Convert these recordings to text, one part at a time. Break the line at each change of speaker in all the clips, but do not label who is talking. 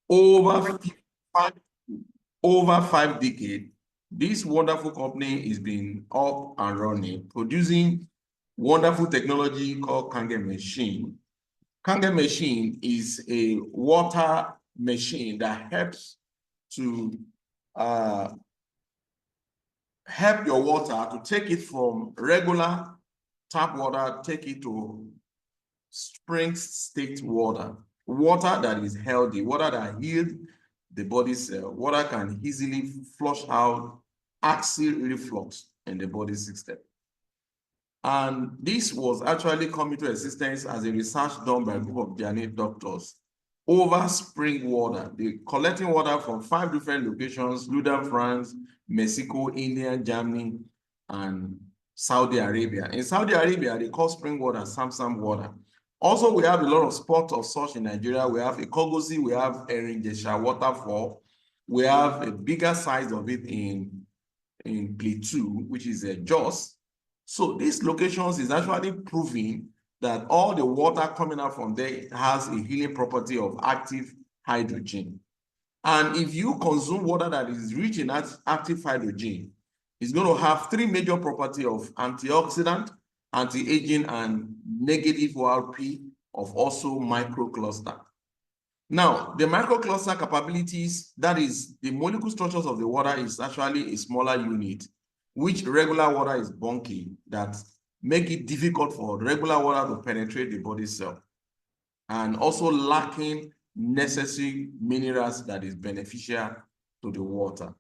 Over five, over 5 decades, this wonderful company is being up and running, producing wonderful technology called Kangen machine. Kangen machine is a water machine that helps to help your water to take it from regular tap water, take it to spring state water, water that is healthy, water that heals the body cell, water can easily flush out acid reflux in the body system. And this was actually coming to existence as a research done by a group of Japanese doctors over spring water. They're collecting water from 5 different locations: Luda, France, Mexico, India, Germany, and Saudi Arabia. In Saudi Arabia, they call spring water Samsam water. Also, we have a lot of spots of such in Nigeria. We have Ikogosi, we have Erinjesha waterfall. We have a bigger size of it in Plateau, which is a Jos. So these locations is actually proving that all the water coming out from there has a healing property of active hydrogen. And if you consume water that is rich in active hydrogen, it's going to have 3 major properties of antioxidant, anti-aging, and negative ORP of also microcluster. Now, the microcluster capabilities, that is the molecule structures of the water, is actually a smaller unit, which regular water is bulky, that make it difficult for regular water to penetrate the body cell, and also lacking necessary minerals that is beneficial to the water.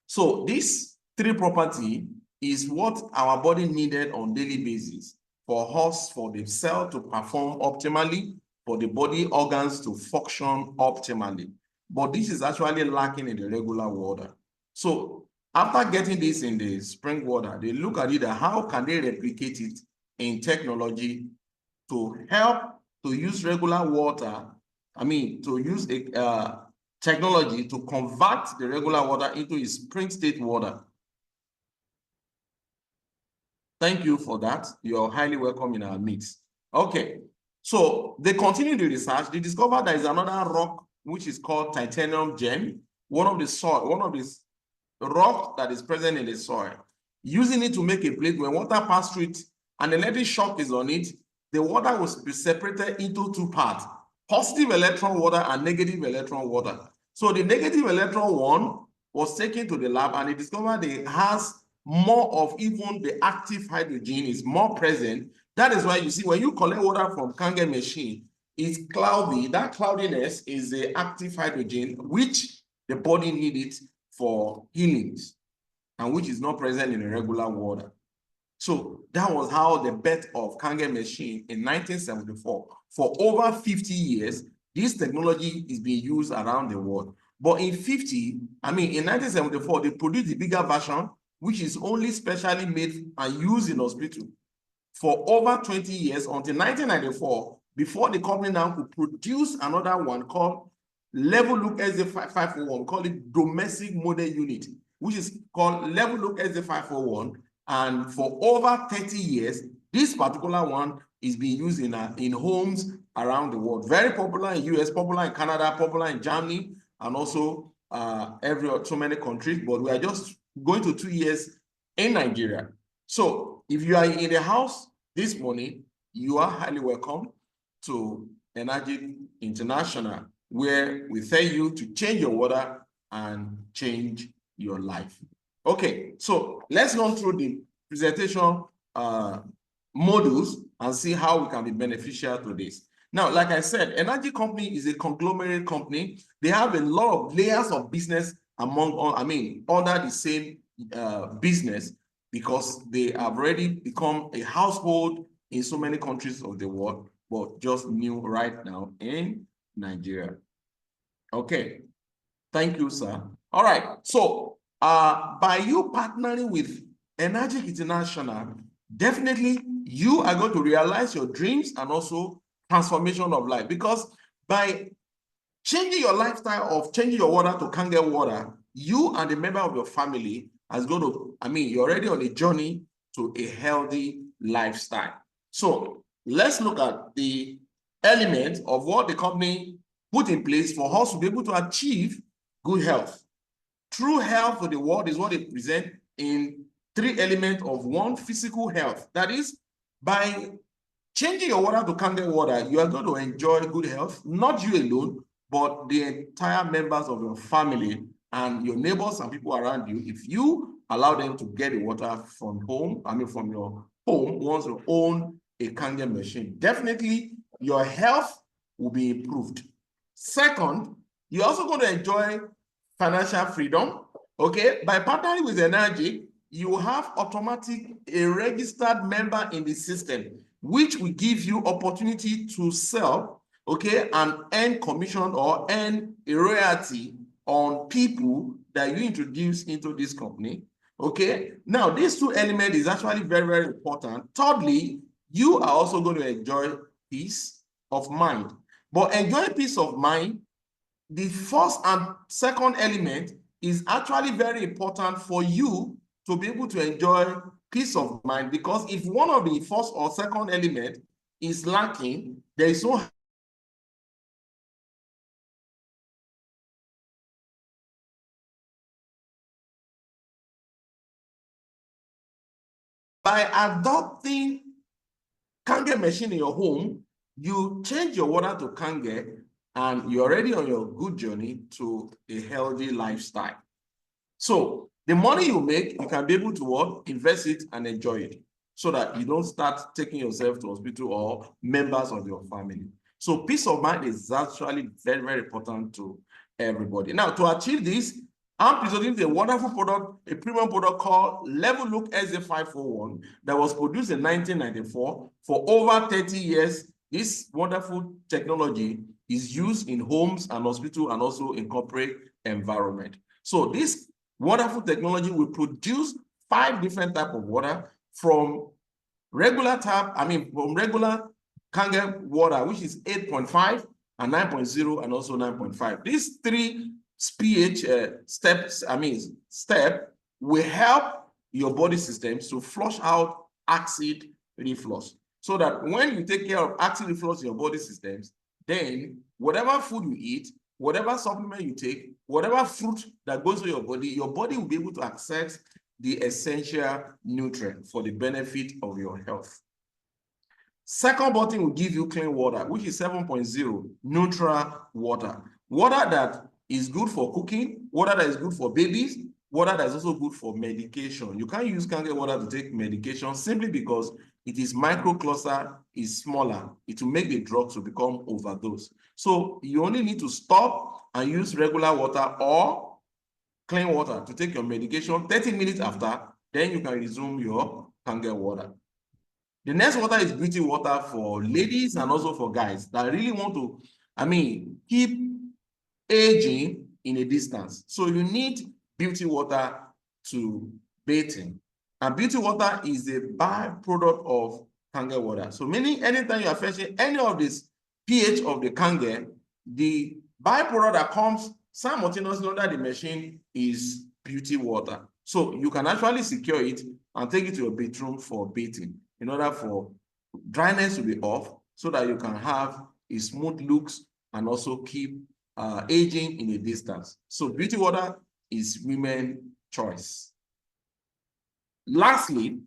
So this 3 property is what our body needed on daily basis for us, for the cell to perform optimally, for the body organs to function optimally. But this is actually lacking in the regular water. So after getting this in the spring water, they look at it, how can they replicate it in technology to help to use regular water, to use a technology to convert the regular water into a spring state water. Thank you for that. You're highly welcome in our mix. Okay, so they continue the research. They discovered there is another rock which is called titanium gem, one of the rock that is present in the soil. Using it to make a plate, when water passes through it and the electric shock is on it, the water will be separated into 2 parts: positive electron water and negative electron water. So the negative electron one was taken to the lab, and they discovered it has more of even the active hydrogen is more present. That is why you see when you collect water from Kangen machine, it's cloudy. That cloudiness is the active hydrogen, which the body needs for healings, and which is not present in the regular water. So that was how the birth of Kangen machine in 1974. For over 50 years, this technology is being used around the world. But in 1974, they produced the bigger version, which is only specially made and used in hospital for over 20 years until 1994, before the company now could produce another one called Level Look SD501, call it domestic model unit, which is called Level Look SD501. And for over 30 years, this particular one is being used in homes around the world. Very popular in US, popular in Canada, popular in Germany, and also so many countries. But we are just going to 2 years in Nigeria. So if you are in the house this morning, you are highly welcome to Energy International, where we tell you to change your water and change your life. Okay, so let's run through the presentation modules and see how we can be beneficial to this. Now, like I said, Energy Company is a conglomerate company. They have a lot of layers of business under the same business, because they have already become a household in so many countries of the world, but just new right now in Nigeria. Okay, thank you, sir. All right, so by you partnering with Energy International, definitely you are going to realize your dreams and also transformation of life, because by changing your lifestyle of changing your water to Kangen water, you and the member of your family is going to, you're already on a journey to a healthy lifestyle. So let's look at the elements of what the company put in place for us to be able to achieve good health. True health for the world is what they present in 3 elements of one: physical health. That is, by changing your water to Kangen water, you are going to enjoy good health, not you alone, but the entire members of your family and your neighbors and people around you, if you allow them to get the water from home, from your home, once you own a Kangen machine. Definitely, your health will be improved. Second, you're also going to enjoy financial freedom. Okay, by partnering with Energy, you have automatic a registered member in the system, which will give you opportunity to sell, okay, and earn commission or earn a royalty on people that you introduce into this company. Okay, now these 2 elements is actually very, very important. Thirdly, you are also going to enjoy peace of mind. But enjoying peace of mind, the first and second element is actually very important for you to be able to enjoy peace of mind, because if one of the first or second element is lacking, there is no by adopting Kangen machine in your home, you change your water to Kangen and you're already on your good journey to a healthy lifestyle. So the money you make, you can be able to what? Invest it and enjoy it, so that you don't start taking yourself to hospital or members of your family. So peace of mind is actually very, very important to everybody. Now, to achieve this, I'm presenting a wonderful product, a premium product called Level Look SA501 that was produced in 1994. For over 30 years, this wonderful technology is used in homes and hospitals and also in corporate environment. So this wonderful technology will produce 5 different types of water, from regular from regular Kangen water, which is 8.5 and 9.0 and also 9.5. These 3 pH steps will help your body systems to flush out acid reflux, so that when you take care of acid reflux in your body systems, then whatever food you eat, whatever supplement you take, whatever fruit that goes to your body will be able to access the essential nutrient for the benefit of your health. Second bottle will give you clean water, which is 7.0 neutral water. Water that is good for cooking, water that is good for babies, water that is also good for medication. You can't use Kangen water to take medication simply because it is microcluster, is smaller. It will make the drugs to become overdose. So you only need to stop and use regular water or clean water to take your medication. 30 minutes after, then you can resume your Kangen water. The next water is beauty water for ladies and also for guys that really want to, keep aging in a distance. So you need beauty water to bathe in. And beauty water is a byproduct of Kangen water. So anytime you are fetching any of this pH of the Kangen, the byproduct that comes simultaneously under the machine is beauty water. So you can actually secure it and take it to your bedroom for bathing in order for dryness to be off, so that you can have a smooth looks and also keep aging in a distance. So beauty water is women's choice. Lastly,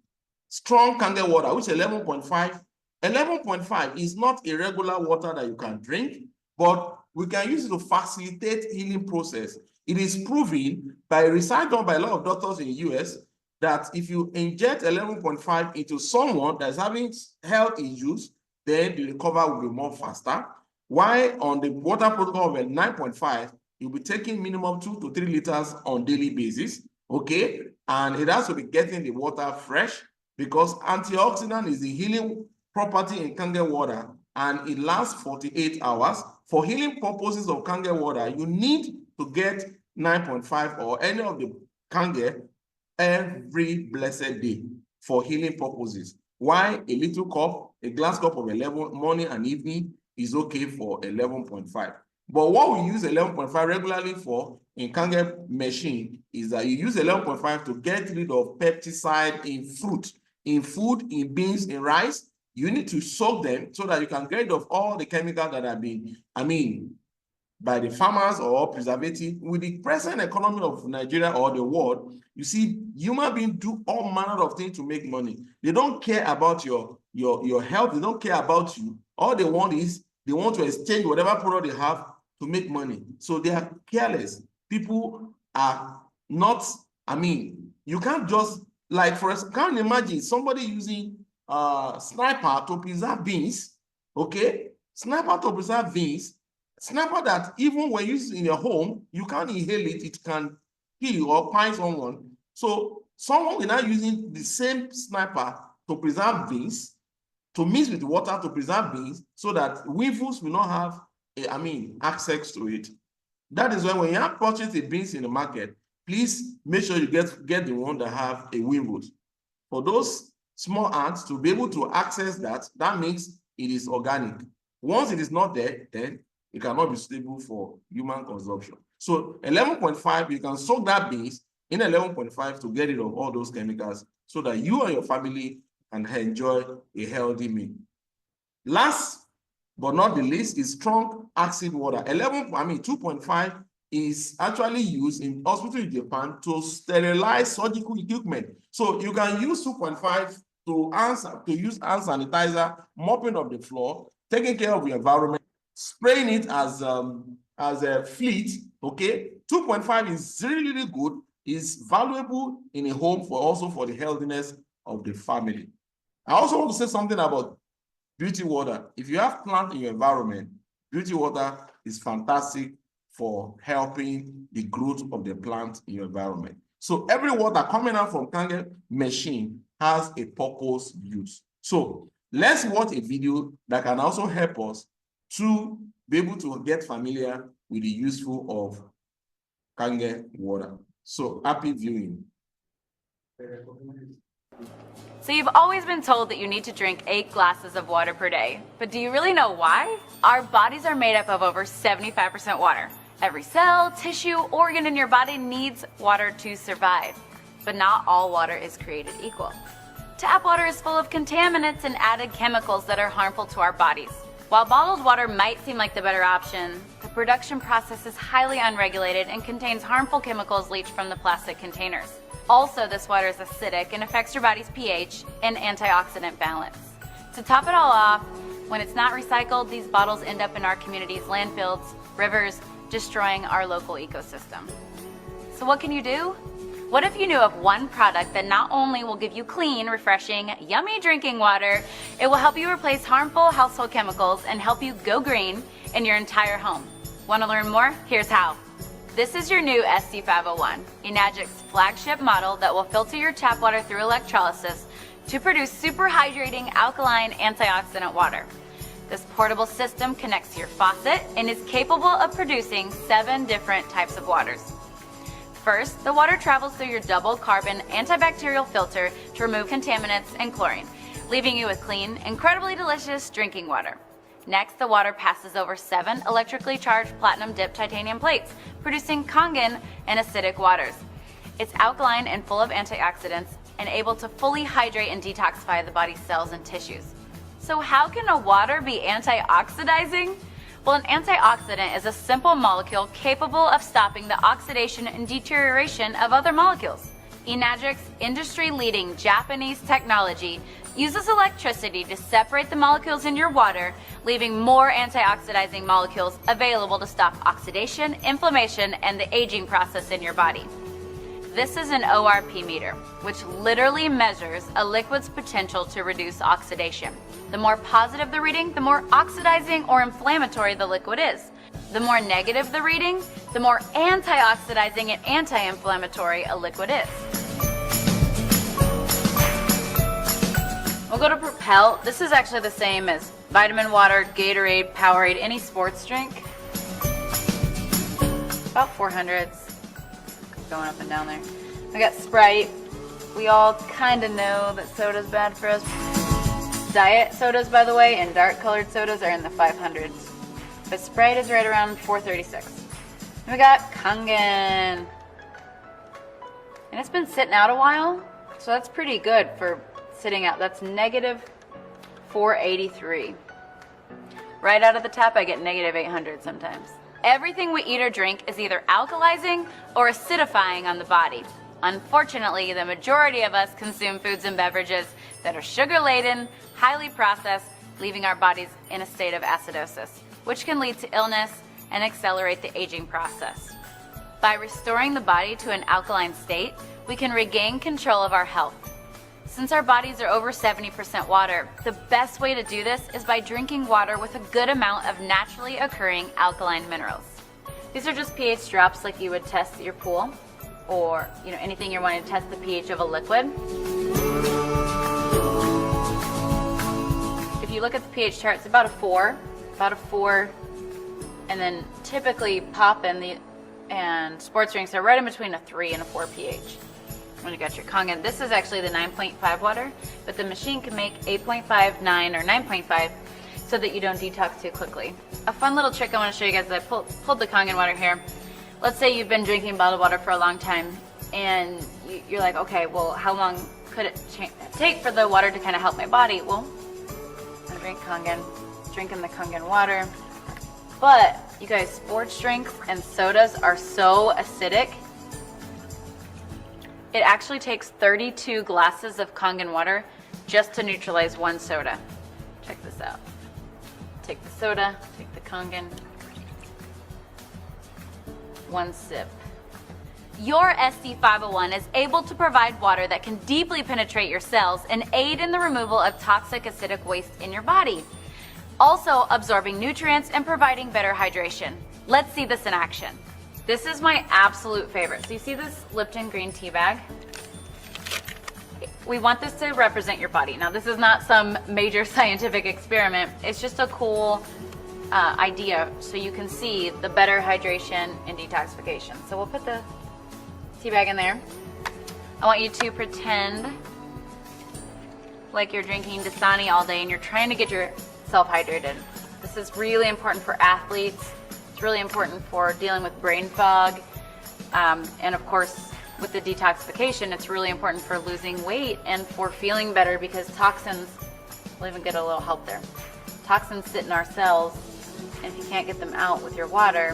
strong Kangen water, which is 11.5. 11.5 is not a regular water that you can drink, but we can use it to facilitate healing process. It is proven by research done by a lot of doctors in the US that if you inject 11.5 into someone that's having health issues, then the recovery will be more faster. While on the water protocol of 9.5, you'll be taking minimum 2 to 3 liters on daily basis, okay? And it has to be getting the water fresh, because antioxidant is the healing property in Kangen water, and it lasts 48 hours. For healing purposes of Kangen water, you need to get 9.5 or any of the Kangen every blessed day for healing purposes. Why a little cup, a glass cup of 11 morning and evening is okay for 11.5. But what we use 11.5 regularly for in Kangen machine is that you use 11.5 to get rid of pesticide in fruit, in food, in beans, in rice. You need to soak them so that you can get rid of all the chemicals that have been, by the farmers or preservative. With the present economy of Nigeria or the world, you see human beings do all manner of things to make money. They don't care about your health. They don't care about you. All they want is they want to exchange whatever product they have to make money. So they are careless. People are not, I mean, you can't just, like, for us, can't imagine somebody using sniper to preserve beans, okay? Sniper to preserve beans, sniper that even when used in your home, you can't inhale it, it can kill or find someone. So someone is now using the same sniper to preserve beans, to mix with water to preserve beans, so that weevils will not have, access to it. That is why when you have purchased the beans in the market, please make sure you get the one that have a weevil. For those small ants to be able to access that, that means it is organic. Once it is not there, then it cannot be suitable for human consumption. So 11.5, you can soak that beans in 11.5 to get rid of all those chemicals so that you and your family can enjoy a healthy meal. Last but not the least is strong acid water. 2.5 is actually used in hospitals in Japan to sterilize surgical equipment. So you can use 2.5 to use hand sanitizer, mopping of the floor, taking care of your environment, spraying it as a fleet. Okay, 2.5 is really, really good. Is valuable in a home also for the healthiness of the family. I also want to say something about beauty water. If you have plant in your environment, beauty water is fantastic for helping the growth of the plant in your environment. So every water coming out from Kangen machine has a purpose use. So let's watch a video that can also help us to be able to get familiar with the useful of Kangen water. So happy viewing.
So you've always been told that you need to drink 8 glasses of water per day, but do you really know why? Our bodies are made up of over 75% water. Every cell, tissue, organ in your body needs water to survive, but not all water is created equal. Tap water is full of contaminants and added chemicals that are harmful to our bodies. While bottled water might seem like the better option, the production process is highly unregulated and contains harmful chemicals leached from the plastic containers. Also, this water is acidic and affects your body's pH and antioxidant balance. To top it all off, when it's not recycled, these bottles end up in our community's landfills, rivers, destroying our local ecosystem. So what can you do? What if you knew of one product that not only will give you clean, refreshing, yummy drinking water, it will help you replace harmful household chemicals and help you go green in your entire home? Want to learn more? Here's how. This is your new SC501, Enagic's flagship model that will filter your tap water through electrolysis to produce super hydrating alkaline antioxidant water. This portable system connects to your faucet and is capable of producing 7 different types of waters. First, the water travels through your double carbon antibacterial filter to remove contaminants and chlorine, leaving you with clean, incredibly delicious drinking water. Next, the water passes over 7 electrically charged platinum dipped titanium plates, producing Kangen and acidic waters. It's alkaline and full of antioxidants and able to fully hydrate and detoxify the body's cells and tissues. So how can a water be antioxidizing? Well, an antioxidant is a simple molecule capable of stopping the oxidation and deterioration of other molecules. Enagic's industry-leading Japanese technology uses electricity to separate the molecules in your water, leaving more antioxidizing molecules available to stop oxidation, inflammation, and the aging process in your body. This is an ORP meter, which literally measures a liquid's potential to reduce oxidation. The more positive the reading, the more oxidizing or inflammatory the liquid is. The more negative the reading, the more antioxidizing and anti-inflammatory a liquid is. We'll go to Propel. This is actually the same as vitamin water, Gatorade, Powerade, any sports drink. About 400s. Going up and down there. We got Sprite. We all kind of know that soda's bad for us. Diet sodas, by the way, and dark colored sodas are in the 500s. But Sprite is right around 436. And we got Kangen. And it's been sitting out a while, so that's pretty good for sitting out. That's negative 483. Right out of the tap, I get negative 800 sometimes. Everything we eat or drink is either alkalizing or acidifying on the body. Unfortunately, the majority of us consume foods and beverages that are sugar-laden, highly processed, leaving our bodies in a state of acidosis, which can lead to illness and accelerate the aging process. By restoring the body to an alkaline state, we can regain control of our health. Since our bodies are over 70% water, the best way to do this is by drinking water with a good amount of naturally occurring alkaline minerals. These are just pH drops like you would test at your pool, or anything you're wanting to test the pH of a liquid. If you look at the pH chart, it's about a 4, and then typically pop and sports drinks are right in between a 3 and a 4 pH. When you got your Kangen, this is actually the 9.5 water, but the machine can make 8.5, 9, or 9.5 so that you don't detox too quickly. A fun little trick I want to show you guys is I pulled the Kangen water here. Let's say you've been drinking bottled water for a long time, and you're like, okay, well, how long could it take for the water to kind of help my body? Well, I drink Kangen, drinking the Kangen water. But you guys, sports drinks and sodas are so acidic. It actually takes 32 glasses of Kangen water just to neutralize one soda. Check this out. Take the soda, take the Kangen. One sip. Your SC501 is able to provide water that can deeply penetrate your cells and aid in the removal of toxic acidic waste in your body, also absorbing nutrients and providing better hydration. Let's see this in action. This is my absolute favorite. So you see this Lipton green tea bag? We want this to represent your body. Now, this is not some major scientific experiment. It's just a cool idea so you can see the better hydration and detoxification. So we'll put the tea bag in there. I want you to pretend like you're drinking Dasani all day and you're trying to get yourself hydrated. This is really important for athletes. It's really important for dealing with brain fog. And of course, with the detoxification, it's really important for losing weight and for feeling better, because toxins, we'll even get a little help there. Toxins sit in our cells, and if you can't get them out with your water.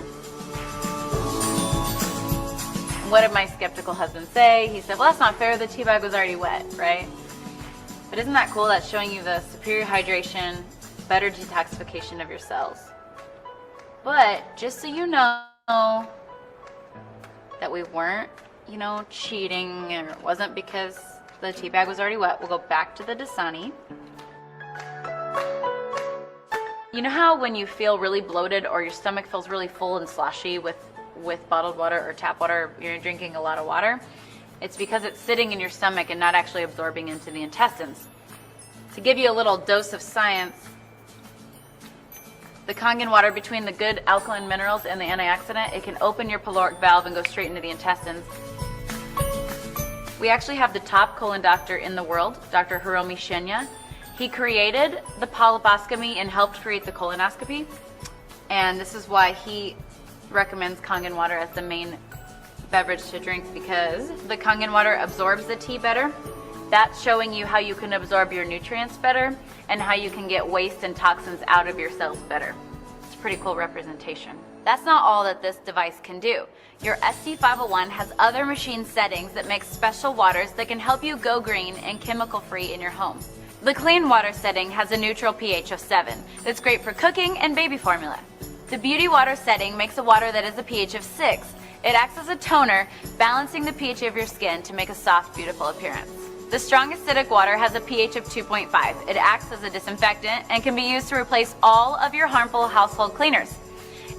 What did my skeptical husband say? He said, well, that's not fair. The tea bag was already wet, right? But isn't that cool? That's showing you the superior hydration, better detoxification of your cells. But just so you know that we weren't, cheating, and it wasn't because the tea bag was already wet, we'll go back to the Dasani. You know how when you feel really bloated or your stomach feels really full and sloshy with bottled water or tap water, you're drinking a lot of water? It's because it's sitting in your stomach and not actually absorbing into the intestines. To give you a little dose of science, the Kangen water, between the good alkaline minerals and the antioxidant, it can open your pyloric valve and go straight into the intestines. We actually have the top colon doctor in the world, Dr. Hiromi Shinya. He created the polyposcopy and helped create the colonoscopy. And this is why he recommends Kangen water as the main beverage to drink, because the Kangen water absorbs the tea better. That's showing you how you can absorb your nutrients better and how you can get waste and toxins out of your cells better. It's a pretty cool representation. That's not all that this device can do. Your SC501 has other machine settings that make special waters that can help you go green and chemical-free in your home. The clean water setting has a neutral pH of 7 that's great for cooking and baby formula. The beauty water setting makes a water that is a pH of 6. It acts as a toner, balancing the pH of your skin to make a soft, beautiful appearance. The strong acidic water has a pH of 2.5. It acts as a disinfectant and can be used to replace all of your harmful household cleaners.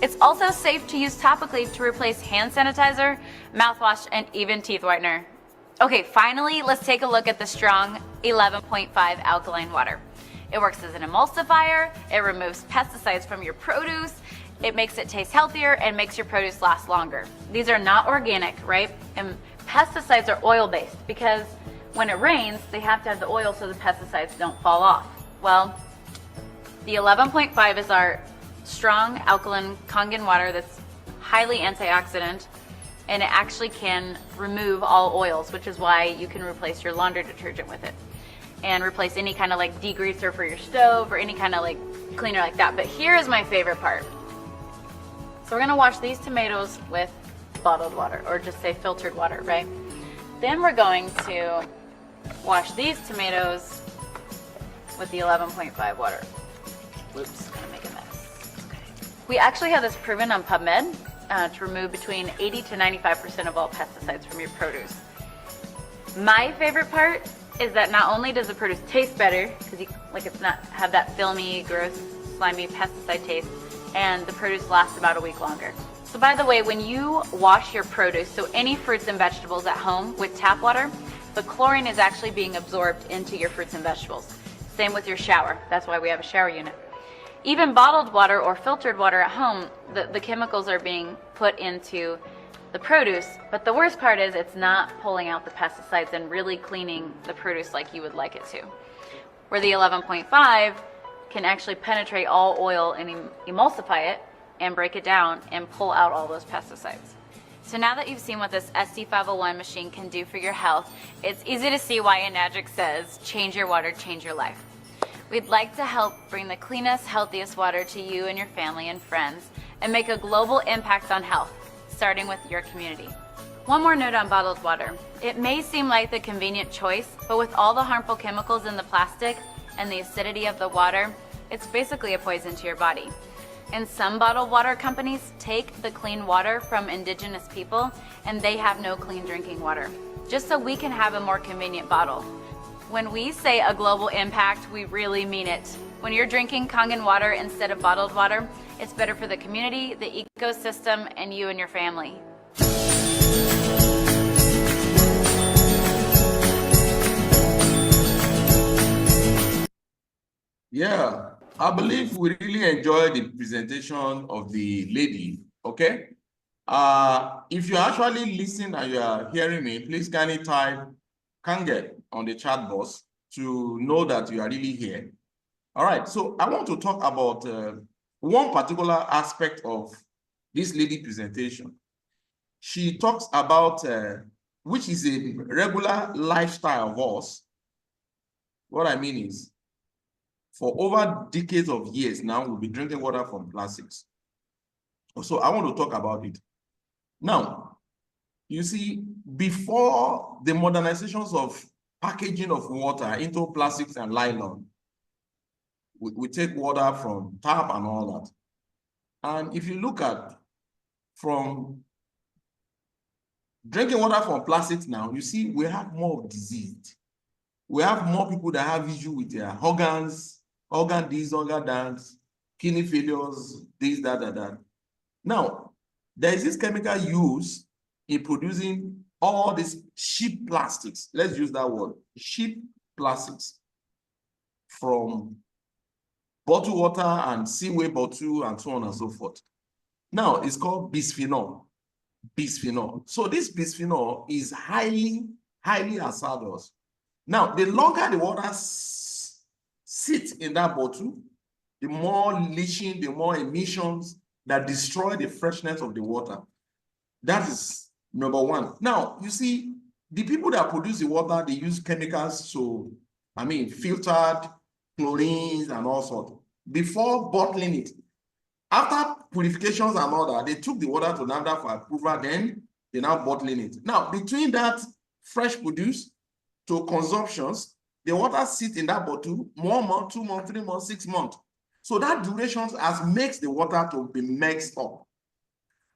It's also safe to use topically to replace hand sanitizer, mouthwash, and even teeth whitener. Okay, finally, let's take a look at the strong 11.5 alkaline water. It works as an emulsifier, it removes pesticides from your produce, it makes it taste healthier, and makes your produce last longer. These are not organic, right? And pesticides are oil-based because when it rains, they have to have the oil so the pesticides don't fall off. Well, the 11.5 is our strong alkaline Kangen water that's highly antioxidant, and it actually can remove all oils, which is why you can replace your laundry detergent with it and replace any kind of like degreaser for your stove or any kind of like cleaner like that. But here is my favorite part. So we're gonna wash these tomatoes with bottled water, or just say filtered water, right? Then we're going to wash these tomatoes with the 11.5 water. Whoops, gonna make a mess. Okay. We actually have this proven on PubMed to remove between 80 to 95% of all pesticides from your produce. My favorite part is that not only does the produce taste better, because it's not have that filmy, gross, slimy pesticide taste, and the produce lasts about a week longer. So by the way, when you wash your produce, so any fruits and vegetables at home with tap water, the chlorine is actually being absorbed into your fruits and vegetables. Same with your shower. That's why we have a shower unit. Even bottled water or filtered water at home, the chemicals are being put into the produce, but the worst part is it's not pulling out the pesticides and really cleaning the produce like you would like it to. Where the 11.5 can actually penetrate all oil and emulsify it and break it down and pull out all those pesticides. So now that you've seen what this SD501 machine can do for your health, it's easy to see why Enagic says, change your water, change your life. We'd like to help bring the cleanest, healthiest water to you and your family and friends and make a global impact on health, starting with your community. One more note on bottled water. It may seem like the convenient choice, but with all the harmful chemicals in the plastic and the acidity of the water, it's basically a poison to your body. And some bottled water companies take the clean water from indigenous people and they have no clean drinking water, just so we can have a more convenient bottle. When we say a global impact, we really mean it. When you're drinking Kangen water instead of bottled water, it's better for the community, the ecosystem, and you and your family.
Yeah, I believe we really enjoyed the presentation of the lady, okay? If you're actually listening and you are hearing me, please kindly type Kangen on the chat box to know that you are really here. All right, so I want to talk about one particular aspect of this lady presentation. She talks about, which is a regular lifestyle of us. What I mean is, for over decades of years now, we'll be drinking water from plastics. So I want to talk about it. Now, you see, before the modernizations of packaging of water into plastics and nylon, we take water from tap and all that. And if you look at from drinking water from plastics now, you see we have more disease. We have more people that have issue with their organs, organ this, organ that, kidney failures, this, that. Now, there is this chemical used in producing all these cheap plastics. Let's use that word, cheap plastics, from bottled water and seaway bottle and so on and so forth. Now, it's called bisphenol. Bisphenol. So this bisphenol is highly hazardous. Now, the longer the water sits in that bottle, the more leaching, the more emissions that destroy the freshness of the water. That is number one. Now, you see, the people that produce the water, they use chemicals to, filtered chlorines and all sorts before bottling it. After purifications and all that, they took the water to NAFDAC for approval, then they're now bottling it. Now, between that fresh produce to consumptions, the water sits in that bottle 1 month, 2 months, 3 months, 6 months. So that duration has makes the water to be mixed up.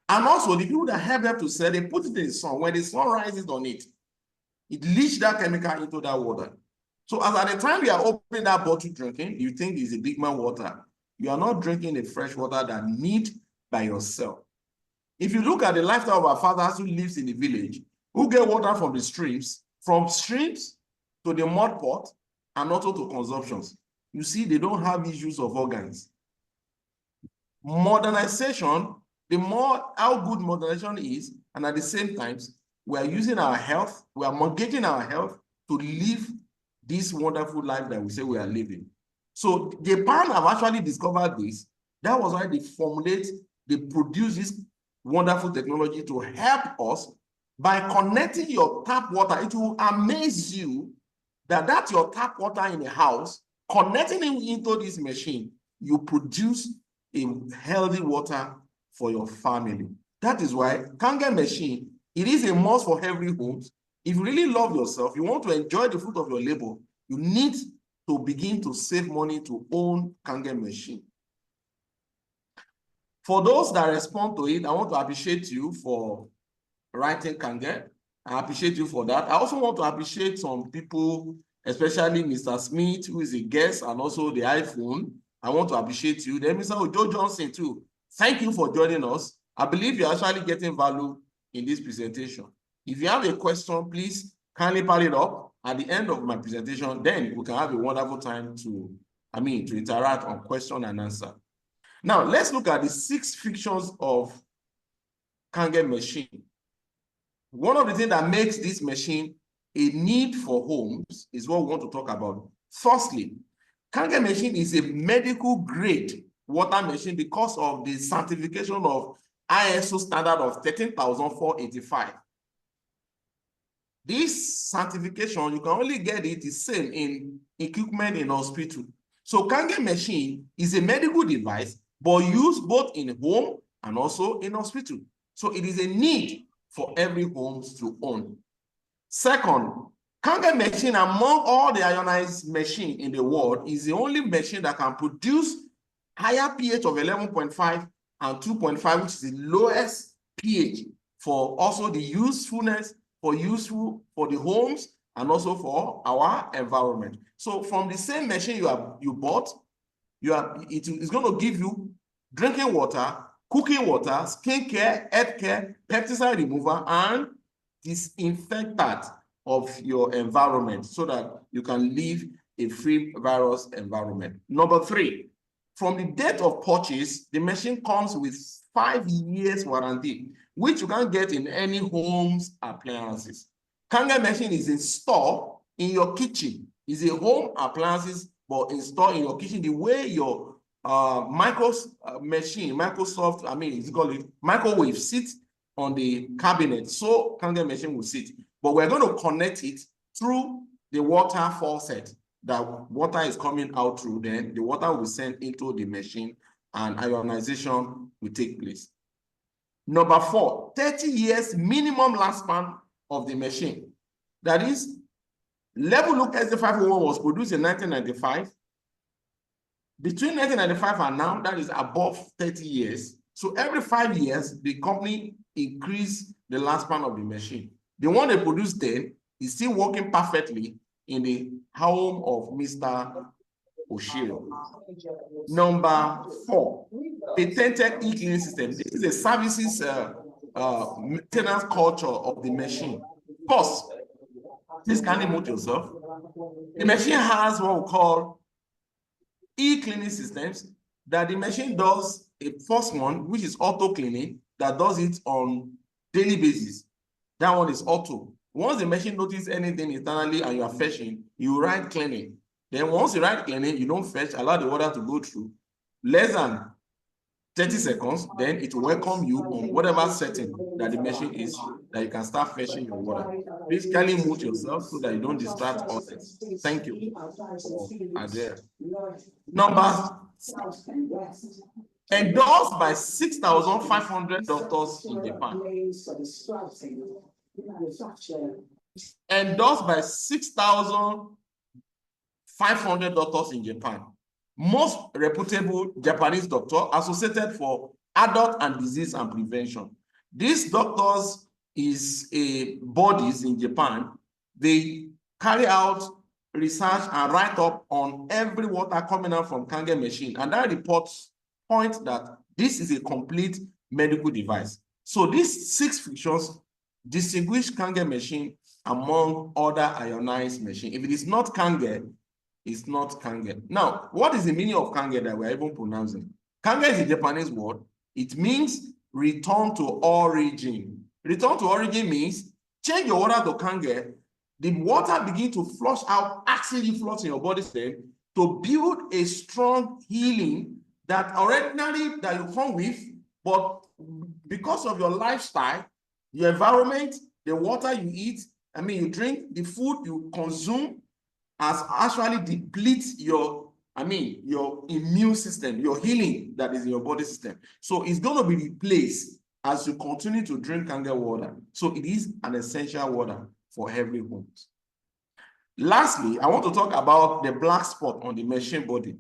And also the people that have them to sell, they put it in the sun. When the sun rises on it, it leaches that chemical into that water. So as at the time you are opening that bottle drinking, you think it's a big man water. You are not drinking the fresh water that need by yourself. If you look at the lifestyle of our fathers who lives in the village, who get water from the streams, from streams to the mud pot, and also to consumptions, you see they don't have issues of organs. Modernization, the more how good modernization is, and at the same time, we are using our health, we are mortgaging our health to live this wonderful life that we say we are living. So Japan have actually discovered this. That was why they produce this wonderful technology to help us by connecting your tap water. It will amaze you that that's your tap water in a house, connecting it into this machine, you produce a healthy water for your family. That is why Kangen machine, it is a must for every home. If you really love yourself, you want to enjoy the fruit of your labor, you need to begin to save money to own Kangen machine. For those that respond to it, I want to appreciate you for writing Kangen. I appreciate you for that. I also want to appreciate some people, especially Mr. Smith, who is a guest, and also the iPhone. I want to appreciate you. Then Mr. Ojo Johnson too. Thank you for joining us. I believe you're actually getting value in this presentation. If you have a question, please kindly pile it up at the end of my presentation. Then we can have a wonderful time to interact on question and answer. Now, let's look at the 6 features of Kangen machine. One of the things that makes this machine a need for homes is what we want to talk about. Firstly, Kangen machine is a medical grade water machine because of the certification of ISO standard of 13485. This certification, you can only get it the same in equipment in hospital. So Kangen machine is a medical device, but used both in home and also in hospital. So it is a need for every home to own. Second, Kangen machine, among all the ionized machine in the world, is the only machine that can produce higher pH of 11.5 and 2.5, which is the lowest pH, for also the usefulness, useful for the homes and also for our environment. So from the same machine you bought, it's going to give you drinking water, cooking water, skin care, health care, pesticide remover, and disinfectant of your environment so that you can live a free virus environment. Number 3, from the date of purchase, the machine comes with 5 years warranty, which you can get in any home's appliances. Kangen machine is installed in your kitchen. It's a home appliances, but installed in your kitchen the way your microwave sits on the cabinet. So Kangen machine will sit. But we're going to connect it through the water faucet. That water is coming out through, then the water will send into the machine and ionization will take place. Number 4, 30 years minimum lifespan of the machine. That is, Level Look SD501 was produced in 1995. Between 1995 and now, that is above 30 years. So every 5 years, the company increased the lifespan of the machine. The one they produced then is still working perfectly in the home of Mr. Oshiro. Number 4, patented e-cleaning system. This is a services maintenance culture of the machine. Of course, please kindly mute yourself. The machine has what we call e-cleaning systems that the machine does. A first one, which is auto cleaning, that does it on daily basis. That one is auto. Once the machine notices anything internally and you are fetching, you write cleaning. Then once you write cleaning, you don't fetch, allow the water to go through. Less than 30 seconds, then it will welcome you on whatever setting that the machine is, that you can start fetching your water. Please kindly mute yourself so that you don't distract others. Thank you. Number 6, endorsed by 6,500 doctors in Japan. Endorsed by 6,500 doctors in Japan. Most reputable Japanese doctor associated for adult and disease and prevention. These doctors is a bodies in Japan. They carry out research and write up on every water coming out from Kangen machine. And that reports point that this is a complete medical device. So these 6 features distinguish Kangen machine among other ionized machines. If it is not Kangen, it's not Kangen. Now, what is the meaning of Kangen that we're even pronouncing? Kangen is a Japanese word. It means return to origin. Return to origin means change your water to Kangen, the water begin to flush out, actually flush in your body stem to build a strong healing that originally that you come with, but because of your lifestyle, your environment, the water you eat, you drink, the food you consume, has actually deplete your your immune system, your healing that is in your body system. So it's going to be replaced as you continue to drink kangen water. So it is an essential water for every home. Lastly, I want to talk about the black spot on the machine body.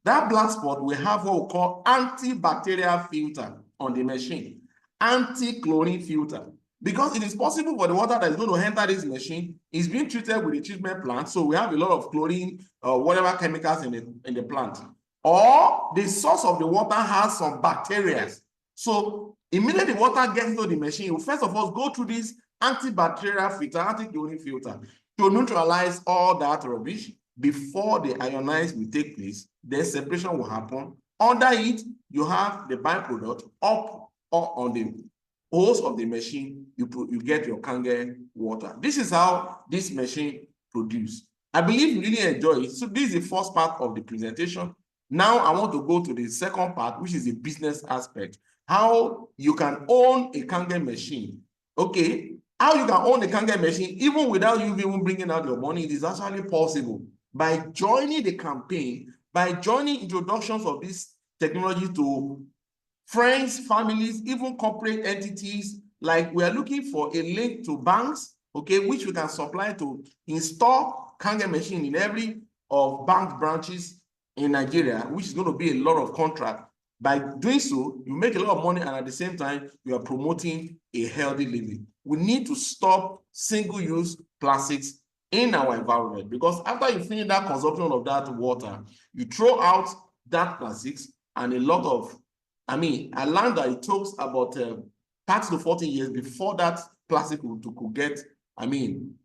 That black spot will have what we call antibacterial filter on the machine, anti-chlorine filter. Because it is possible for the water that is going to enter this machine is being treated with a treatment plant. So we have a lot of chlorine or whatever chemicals in the plant. Or the source of the water has some bacteria. So immediately the water gets into the machine, you first of all go through this antibacterial filter, anti-chlorine filter, to neutralize all that rubbish before the ionizing will take place. Then separation will happen. Under it, you have the byproduct up or on the hose of the machine, you get your kangen water. This is how this machine produces. I believe you really enjoy it. So this is the first part of the presentation. Now I want to go to the second part, which is the business aspect. How you can own a kangen machine. Okay, how you can own a kangen machine even without you even bringing out your money. It is actually possible by joining the campaign, by joining introductions of this technology to friends, families, even corporate entities. Like we are looking for a link to banks, okay, which we can supply to install kangen machine in every of bank branches in Nigeria, which is going to be a lot of contract. By doing so, you make a lot of money, and at the same time, you are promoting a healthy living. We need to stop single-use plastics in our environment, because after you finish that consumption of that water, you throw out that plastics, and a lot of, I learned that it takes about 30 to 40 years before that plastic could get,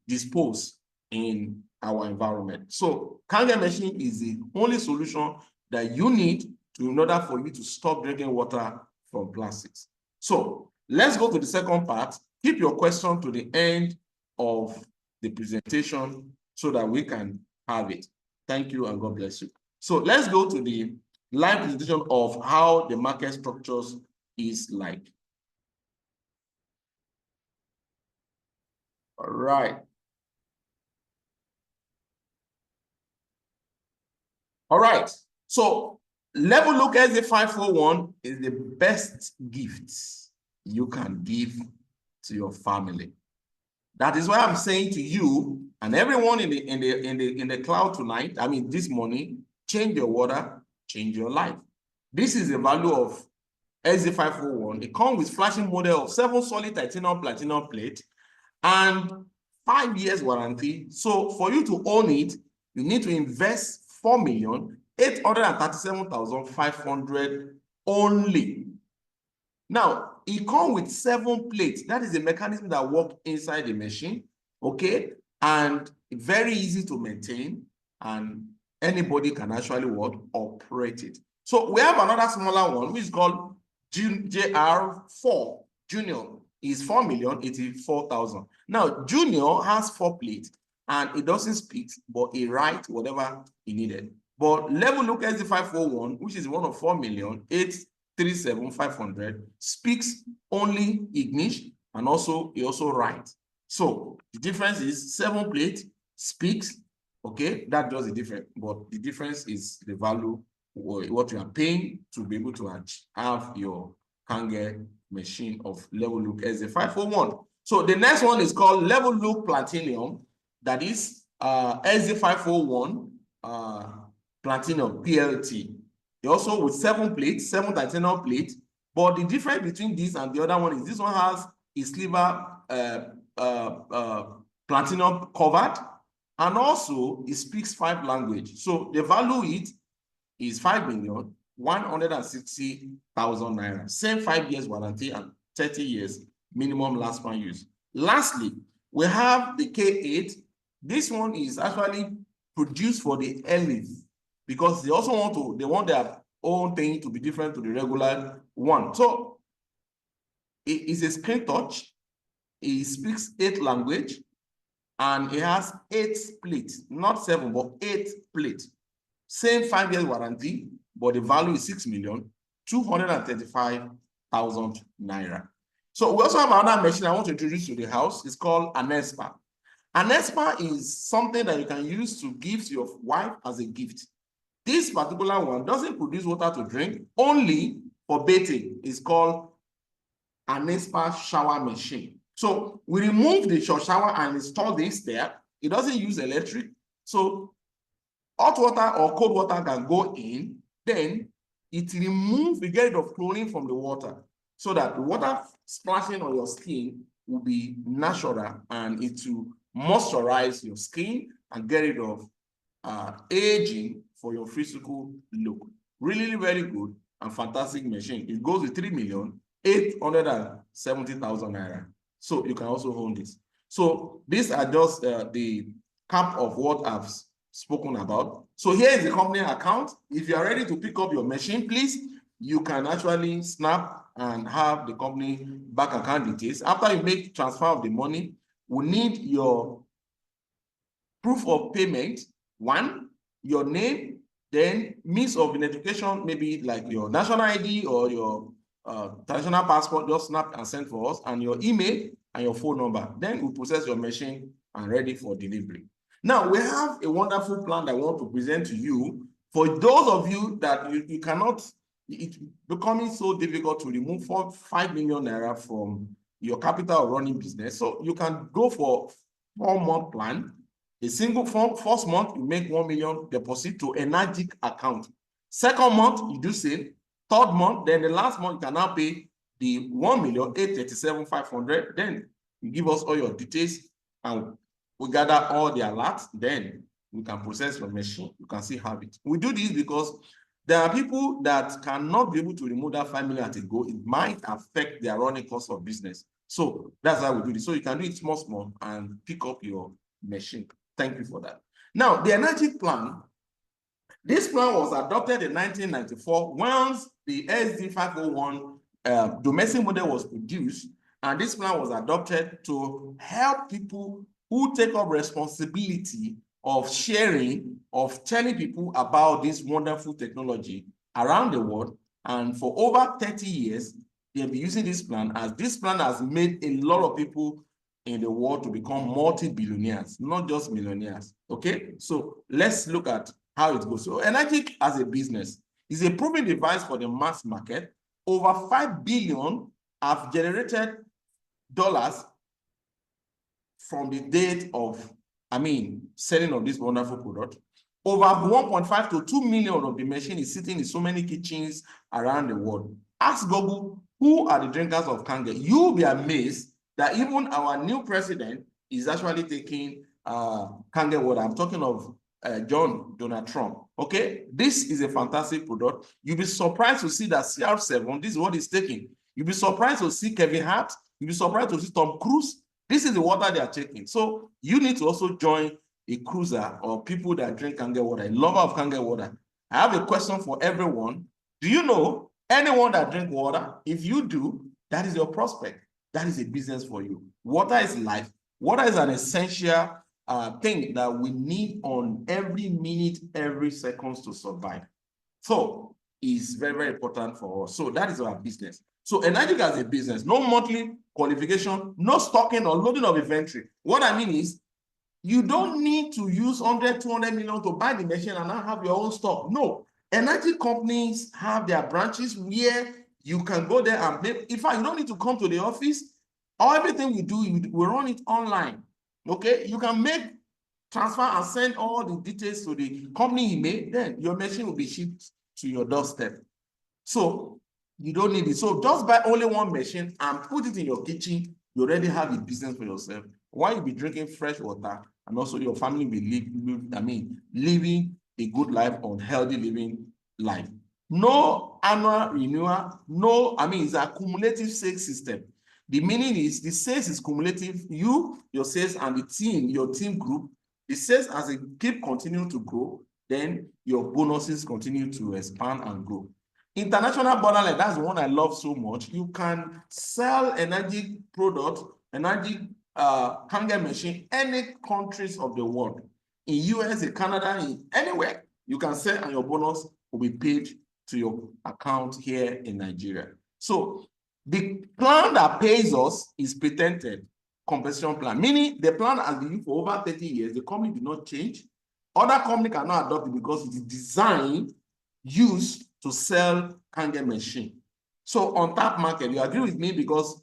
disposed in our environment. So kangen machine is the only solution that you need in order for you to stop drinking water from plastics. So let's go to the second part. Keep your question to the end of the presentation so that we can have it. Thank you and God bless you. So let's go to the live presentation of how the market structures is like. All right. All right. So Level Look SZ541 is the best gift you can give to your family. That is why I'm saying to you and everyone in the cloud tonight, this morning, change your water, change your life. This is the value of SZ541. It comes with flashing model of 7 solid titanium platinum plate and 5 years warranty. So for you to own it, you need to invest 4,837,500 only. Now, it comes with 7 plates. That is the mechanism that works inside the machine, okay? And very easy to maintain, and anybody can actually operate it. So we have another smaller one, which is called JR4. Junior is 4,084,000. Now, Junior has 4 plates, and it doesn't speak, but it writes whatever it needed. But Level Look SZ541, which is one of 4,837,500, speaks only English, and also it also writes. So the difference is 7 plate speaks, okay, that does the difference, but the difference is the value, what you are paying to be able to have your kangen machine of Level Look SZ541. So the next one is called Level Look Platinum, that is SZ541 Platinum PLT. Also with 7 plates, 7 titanium plates, but the difference between this and the other one is this one has a silver platinum covered, and also it speaks 5 languages. So the value it is 5,160,000 naira. Same 5 years warranty and 30 years minimum lifespan use. Lastly, we have the K8. This one is actually produced for the elites, because they also want their own thing to be different to the regular one. So it is a screen touch. It speaks 8 languages, and it has 8 plates, not 7, but 8 plates. Same 5 years warranty, but the value is 6,235,000 naira. So we also have another machine I want to introduce to the house. It's called an Espa. An Espa is something that you can use to give to your wife as a gift. This particular one doesn't produce water to drink, only for bathing. It's called an Aespa shower machine. So we remove the shower and install this there. It doesn't use electric. So hot water or cold water can go in, then it removes, we get rid of chlorine from the water so that the water splashing on your skin will be natural and it will moisturize your skin and get rid of aging for your physical look. Really very good and fantastic machine. It goes with 3,870,000 naira. So you can also own this. So these are just the cap of what I've spoken about. So here is the company account. If you are ready to pick up your machine, please, you can actually snap and have the company bank account details. After you make transfer of the money, we need your proof of payment. One, your name, then means of identification, maybe like your national ID or your traditional passport, just snap and send for us, and your email and your phone number. Then we process your machine and ready for delivery. Now, we have a wonderful plan that I want to present to you. For those of you that you cannot, it's becoming so difficult to remove 5 million naira from your capital of running business. So you can go for 4-month plan. A single first month, you make 1 million deposit to Energic account. Second month, you do same. Third month, then the last month, you can now pay the 1,837,500. Then you give us all your details and we gather all the alerts. Then we can process your machine. You can still have it. We do this because there are people that cannot be able to remove that 5 million at a go. It might affect their running cost of business. So that's how we do this. So you can do it small and pick up your machine. Thank you for that. Now, the Energic plan, this plan was adopted in 1994 once the SD501 domestic model was produced, and this plan was adopted to help people who take up responsibility of sharing, of telling people about this wonderful technology around the world. And for over 30 years, they've been using this plan, as this plan has made a lot of people in the world to become multi-billionaires, not just millionaires. Okay, so let's look at how it goes. So Energic as a business is a proven device for the mass market. Over 5 billion have generated dollars from the date of, selling of this wonderful product. Over 1.5 to 2 million of the machine is sitting in so many kitchens around the world. Ask Google, who are the drinkers of Kange? You'll be amazed that even our new president is actually taking Kange water. I'm talking of Donald Trump. Okay, this is a fantastic product. You'll be surprised to see that CR7, this is what he's taking. You'll be surprised to see Kevin Hart. You'll be surprised to see Tom Cruise. This is the water they are taking. So you need to also join a cruiser or people that drink Kange water, a lover of Kange water. I have a question for everyone. Do you know anyone that drinks water? If you do, that is your prospect. That is a business for you. Water is life. Water is an essential thing that we need on every minute, every second to survive. So it's very, very important for us. So that is our business. So Energic as a business, no monthly qualification, no stocking or loading of inventory. What I mean is, you don't need to use 100, 200 million to buy the machine and not have your own stock. No, energy companies have their branches where you can go there and pay. In fact, you don't need to come to the office. Everything we do, we run it online. Okay, you can make transfer and send all the details to the company email. Then your machine will be shipped to your doorstep. So you don't need it. So just buy only one machine and put it in your kitchen. You already have a business for yourself. While you'll be drinking fresh water, and also your family will living a good life on healthy living life. No annual renewal, it's a cumulative sales system. The meaning is the sales is cumulative. You, your sales, and the team, your team group, the sales as it keep continuing to grow, then your bonuses continue to expand and grow. International borderline, that's the one I love so much. You can sell energy product, energy Kange machine, any countries of the world. In US, in Canada, in anywhere, you can sell and your bonus will be paid to your account here in Nigeria. So the plan that pays us is patented compensation plan, meaning the plan has been used for over 30 years. The company did not change. Other company cannot adopt it because it is designed, used to sell kangen machine. So on tap market, you agree with me, because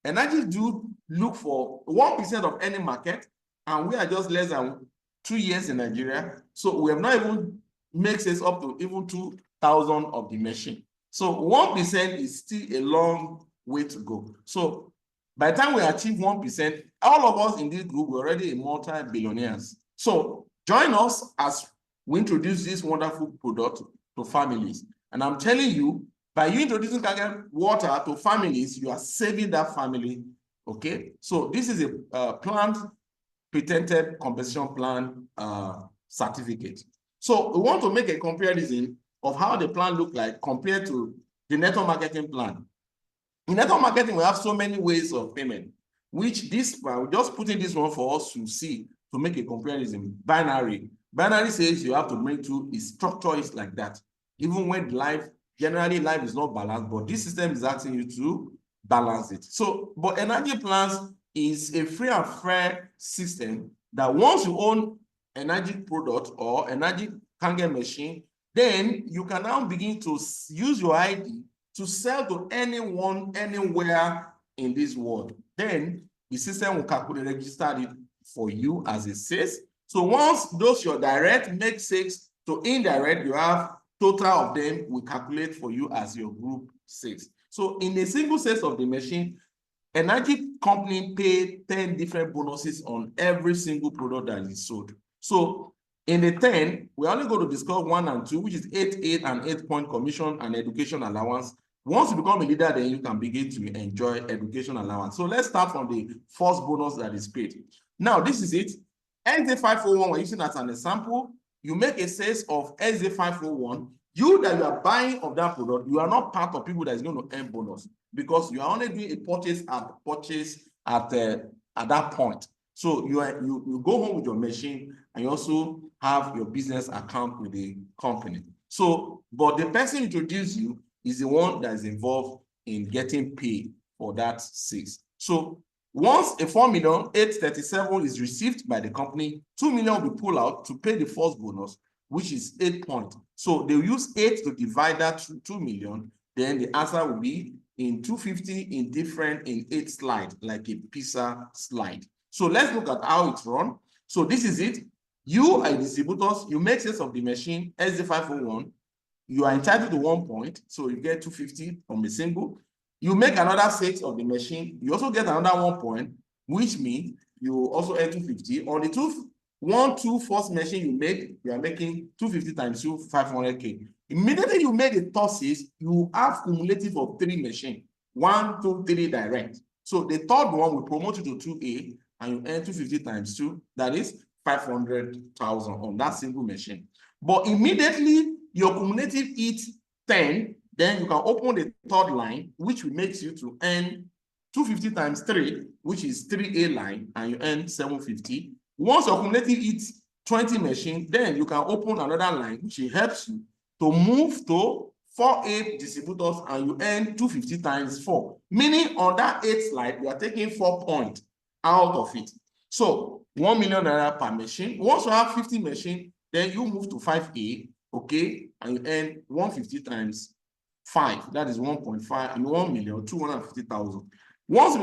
energy do look for 1% of any market, and we are just less than 2 years in Nigeria. So we have not even made sales up to even 2,000 of the machine. So 1% is still a long way to go. So by the time we achieve 1%, all of us in this group were already multi-billionaires. So join us as we introduce this wonderful product to families. And I'm telling you, by you introducing kangen water to families, you are saving that family. Okay, so this is a plant patented compensation plan certificate. So we want to make a comparison of how the plan look like compared to the network marketing plan. In network marketing, we have so many ways of payment, which this plan, we're just putting this one for us to see, to make a comparison. Binary says you have to bring to, its structure is like that. Even when generally life is not balanced, but this system is asking you to balance it. So, but energy plans is a free and fair system that once you own energy product or energy kangen machine, then you can now begin to use your ID to sell to anyone, anywhere in this world. Then the system will calculate, register it for you as a sales. So once those your direct make sales to indirect, you have total of them will calculate for you as your group sales. So in a single sales of the machine, energy company pay 10 different bonuses on every single product that is sold. So in the 10, we're only going to discuss 1 and 2, which is 8 and 8-point commission and education allowance. Once you become a leader, then you can begin to enjoy education allowance. So let's start from the first bonus that is paid. Now, this is it. NZ501, we're using as an example. You make a sales of NZ501. You that you are buying of that product, you are not part of people that is going to earn bonus, because you are only doing a purchase at that point. So you go home with your machine, and you also have your business account with the company. So, but the person introduced you is the one that is involved in getting paid for that sales. So once a 4,837,000 is received by the company, 2 million will be pulled out to pay the first bonus, which is 8 points. So they use 8 to divide that to 2 million. Then the answer will be in 250 in 8 slides, like a pizza slide. So let's look at how it's run. So this is it. You are distributors, you make sales of the machine, SZ501, you are entitled to 1 point, so you get 250 from a single. You make another sales of the machine, you also get another 1 point, which means you also earn 250. On the first machine you made, you are making 250 times 2, 500K. Immediately you made the third sales, you have cumulative of 3 machines, 1, 2, 3 direct. So the third one will promote you to 2A, and you earn 250 times 2, that is 500,000 on that single machine. But immediately your cumulative hits 10, then you can open the third line, which will make you to earn 250 times 3, which is 3A line, and you earn 750. Once your cumulative hits 20 machines, then you can open another line, which helps you to move to 4A distributors, and you earn 250 times 4. Meaning on that 8th slide, you are taking 4 points out of it. So 1 million naira per machine. Once you have 50 machines, then you move to 5A, okay, and you earn 150 times 5. That is 1.5 and 1,250,000. Once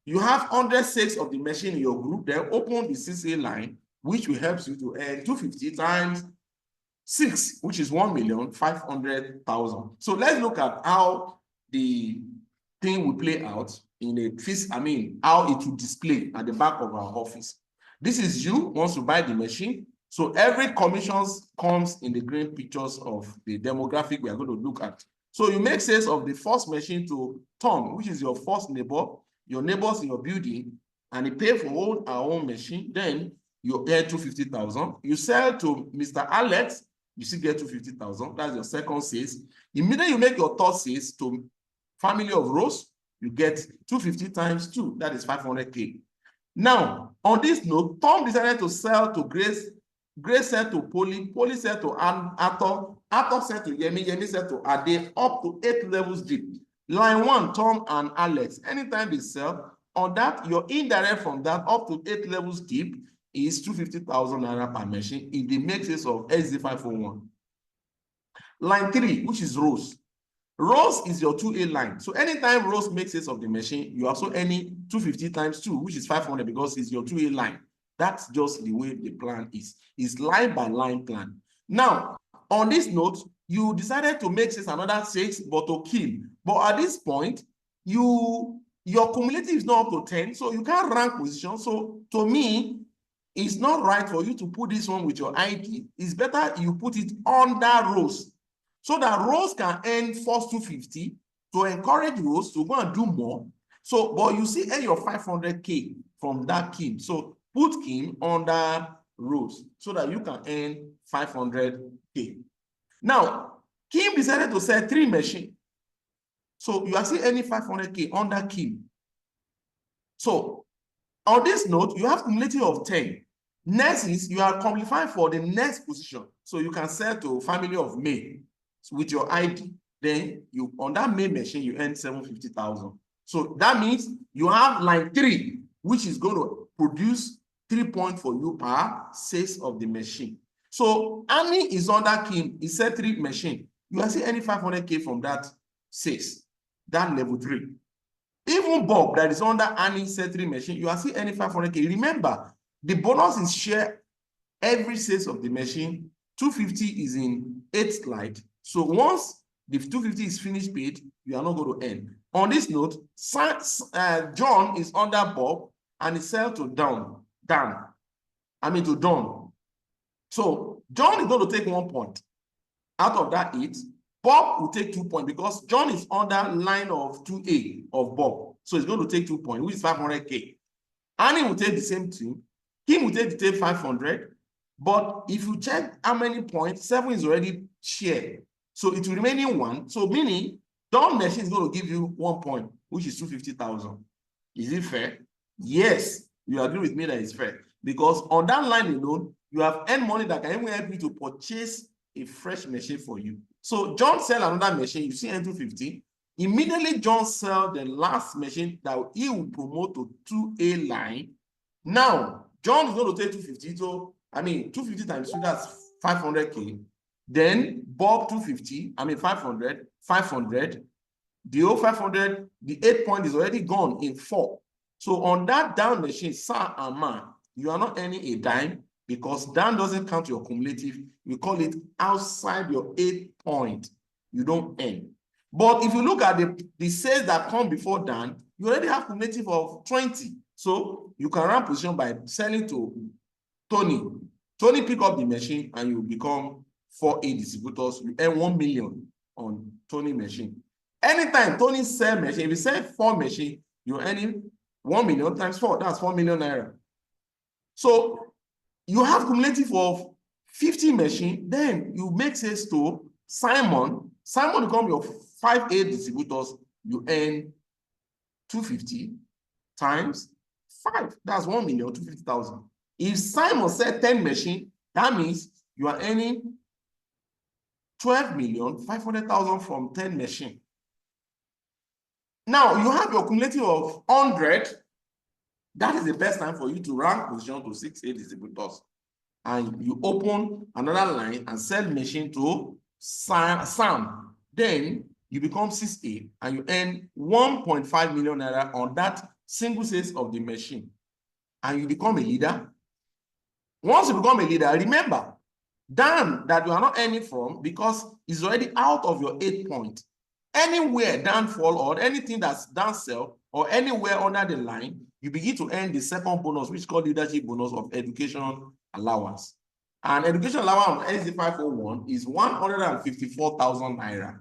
you have 100 sales of the machine in your group, then open the 6A line, which will help you to earn 250 times 6, which is 1,500,000. So let's look at how the thing will play out in how it will display at the back of our office. This is you once you buy the machine. So every commissions comes in the green pictures of the demographic we are going to look at. So you make sales of the first machine to Tom, which is your first neighbor, your neighbors in your building, and he pay for our own machine. Then you earn 250,000. You sell to Mr. Alex, you still get 250,000. That's your second sales. Immediately you make your third sales to Family of Rose, you get 250 times 2. That is 500K. Now, on this note, Tom decided to sell to Grace. Grace said to Polly said to Arthur said to Yemi said to Ade, up to 8 levels deep. Line 1, Tom and Alex. Anytime they sell, on that, your indirect from that up to 8 levels deep, is 250,000 naira per machine if they make sales of SD501. Line 3, which is rows. Rows is your 2A line. So anytime rows makes sales of the machine, you also earning 250 times 2, which is 500 because it's your 2A line. That's just the way the plan is. It's line by line plan. Now, on this note, you decided to make sales another 6, but to kill. But at this point, your cumulative is not up to 10, so you can't rank position. So to me, it's not right for you to put this one with your ID. It's better you put it under rows, so that rows can earn first 250 to encourage rows to go and do more. So, but you see, earn your 500K from that Kim. So put Kim under rows so that you can earn 500K. Now, Kim decided to sell 3 machines. So you are still earning 500K under Kim. So on this note, you have cumulative of 10. Next is you are qualifying for the next position. So you can sell to family of May with your ID. Then you on that May machine, you earn 750,000. So that means you have line 3, which is going to produce 3 points for you per sales of the machine. So Annie is under Kim, he said 3 machine. You are seeing any 500K from that sales, that level 3. Even Bob that is under Annie said 3 machine, you are seeing any 500K. Remember, the bonus is share every sales of the machine. 250 is in 8th slide. So once the 250 is finished paid, you are not going to earn. On this note, John is under Bob and he sell to Don. So John is going to take 1 point out of that 8. Bob will take 2 points because John is under line of 2A of Bob. So he's going to take 2 points, which is 500K. Annie will take the same thing. Kim will take the 500. But if you check how many points, 7 is already shared. So it will remain in 1. So meaning, Don machine is going to give you 1 point, which is 250,000. Is it fair? Yes, you agree with me that it's fair. Because on that line alone, you have earned money that can even help you to purchase a fresh machine for you. So John sell another machine, you see N250. Immediately, John sell the last machine that he will promote to 2A line. Now, John is going to take 250. So, 250 times 2, that's 500K. Then Bob 250, 500, 500. The whole 500, the 8 point is already gone in 4. So on that down machine, sir and man, you are not earning a dime because down doesn't count your cumulative. We call it outside your 8 point. You don't earn. But if you look at the sales that come before down, you already have cumulative of 20. So you can run position by selling to Tony. Tony pick up the machine and you become 4A distributors. You earn 1 million on Tony machine. Anytime Tony sell machine, if you sell 4 machine, you're earning 1 million times 4. That's 4 million naira. So you have cumulative of 50 machine. Then you make sales to Simon. Simon become your 5A distributors. You earn 250 times 5. That's 1,250,000. If Simon said 10 machine, that means you are earning 12,500,000 from 10 machine. Now you have your cumulative of 100. That is the best time for you to rank position to 6A distributors. And you open another line and sell machine to Sam. Then you become 6A and you earn 1.5 million naira on that single sales of the machine. And you become a leader. Once you become a leader, remember, Dan that you are not earning from because it's already out of your 8 point. Anywhere Dan fall or anything that's Dan sell or anywhere under the line, you begin to earn the second bonus, which is called leadership bonus of education allowance. And education allowance on SD501 is 154,000 naira.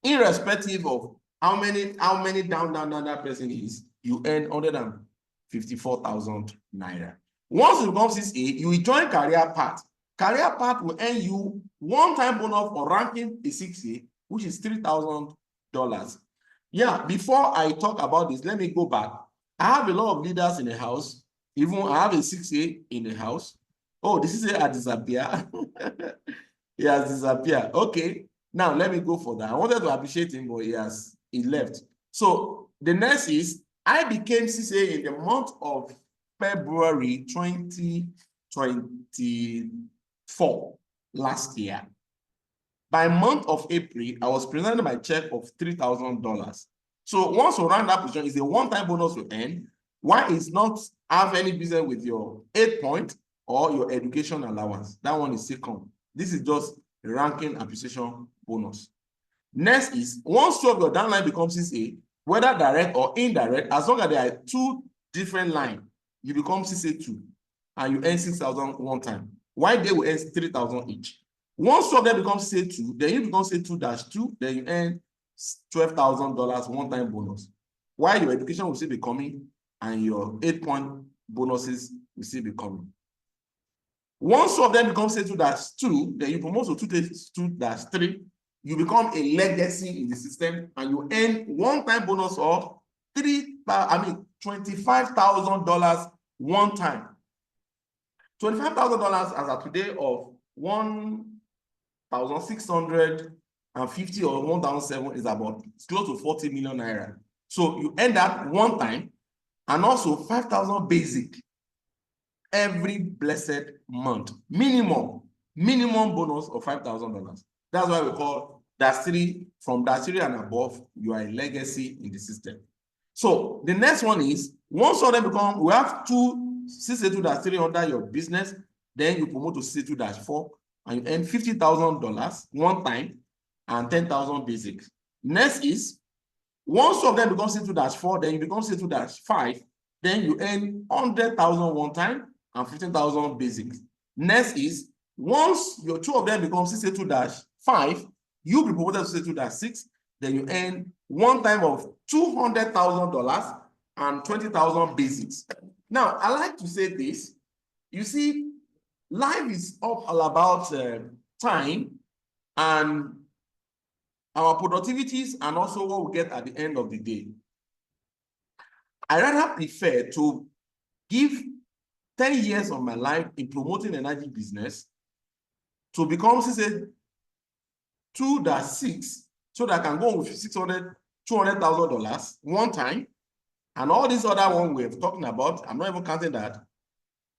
Irrespective of how many down that person is, you earn 154,000 naira. Once you become 6A, you will join career path. Career path will earn you one-time bonus for ranking a 6A, which is $3,000. Yeah, before I talk about this, let me go back. I have a lot of leaders in the house. Even I have a 6A in the house. Oh, this is a disappear. He has disappeared. Okay, now let me go for that. I wanted to appreciate him, but he left. So the next is I became 6A in the month of February 2024, last year. By month of April, I was presented my check of $3,000. So once you run that position, it's a one-time bonus you earn. Why is not have any business with your 8-point or your education allowance? That one is second. This is just a ranking appreciation bonus. Next is, once two of your downline becomes 6A, whether direct or indirect, as long as there are two different lines, you become 6A2 and you earn 6,000 one time. Why they will earn 3,000 each? Once two of them becomes 6A2, then you become 6A2-2, then you earn $12,000 one-time bonus. Why your education will still be coming and your 8-point bonuses will still be coming. Once two of them becomes 6A2-2, then you promote to 2A2-3, you become a legacy in the system and you earn one-time bonus of $25,000 one time. $25,000 as of today of 1,650 or 1,007 is about, it's close to 40 million naira. So you earn that one time and also 5,000 basic every blessed month. Minimum bonus of $5,000. That's why we call dash 3. From dash 3 and above, you are a legacy in the system. So the next one is, once all them become, we have 6A2-3 under your business, then you promote to 6A2-4 and you earn $50,000 one time and 10,000 basic. Next is, once of them become 6A2-4, then you become 6A2-5, then you earn 100,000 one time and 15,000 basic. Next is, once your two of them become 6A2-5, you'll be promoted to 6A2-6, then you earn one time of $200,000 and 20,000 basics. Now, I like to say this. You see, life is all about time and our productivities and also what we get at the end of the day. I rather prefer to give 10 years of my life in promoting energy business to become $2-6 so that I can go with $200,000 one time, and all these other ones we're talking about, I'm not even counting that,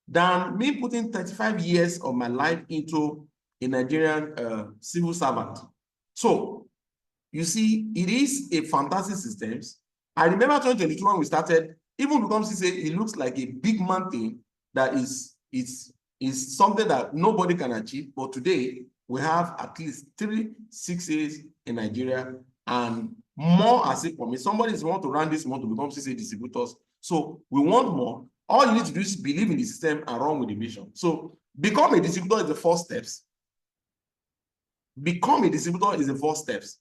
than me putting 35 years of my life into a Nigerian civil servant. So, you see, it is a fantastic system. I remember 2022 when we started, even becomes it looks like a big man thing that is something that nobody can achieve. But today, we have at least 3 6As in Nigeria and more as if for me. Somebody wants to run this month to become 6A distributors. So we want more. All you need to do is believe in the system and run with the vision. So become a distributor is the first steps. Become a distributor is the first steps.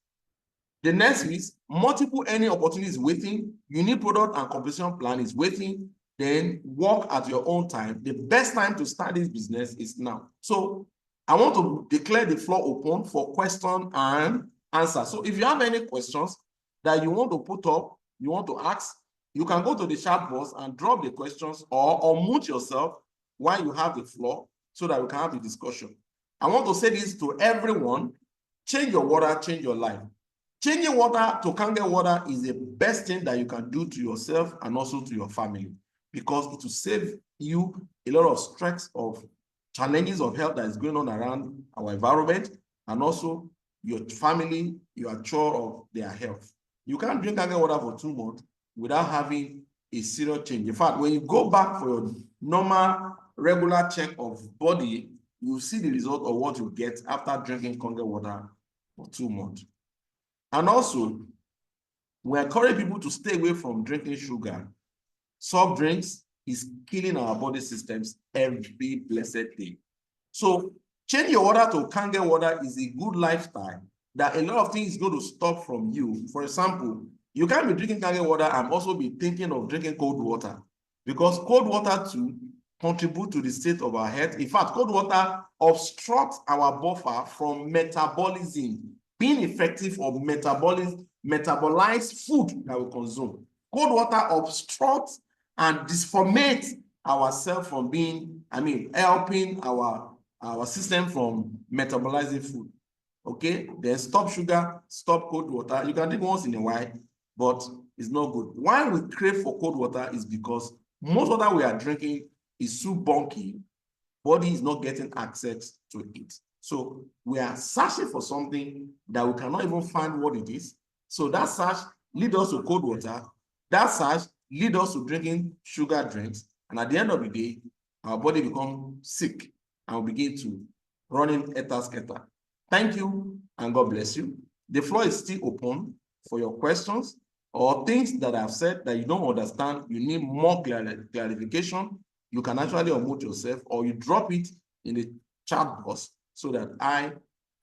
The next is multiple earning opportunities waiting. Unique product and competition plan is waiting. Then work at your own time. The best time to start this business is now. So I want to declare the floor open for question and answer. So if you have any questions that you want to put up, you want to ask, you can go to the chat box and drop the questions or unmute yourself while you have the floor so that we can have the discussion. I want to say this to everyone: change your water, change your life. Changing water to Kangen water is the best thing that you can do to yourself and also to your family, because it will save you a lot of stress of challenges of health that is going on around our environment, and also your family, you are sure of their health. You can't drink Kangen water for 2 months without having a serious change. In fact, when you go back for your normal, regular check of body, you see the result of what you get after drinking Kangen water for 2 months. And also, we encourage people to stay away from drinking sugar. Soft drinks is killing our body systems every blessed day. So change your water to Kangen water is a good lifestyle that a lot of things is going to stop from you. For example, you can't be drinking Kangen water and also be thinking of drinking cold water, because cold water too contribute to the state of our health. In fact, cold water obstructs our buffer from metabolism, being effective or metabolize food that we consume. Cold water obstructs and disformates ourselves from being, helping our system from metabolizing food. Okay, then stop sugar, stop cold water. You can drink once in a while, but it's not good. Why we crave for cold water is because Most water we are drinking is too bulky. Body is not getting access to it. So we are searching for something that we cannot even find what it is. So that search leads us to cold water. That search leads us to drinking sugar drinks. And at the end of the day, our body becomes sick and we begin to run in eta. Thank you and God bless you. The floor is still open for your questions or things that I've said that you don't understand, you need more clarification. You can actually unmute yourself or you drop it in the chat box so that I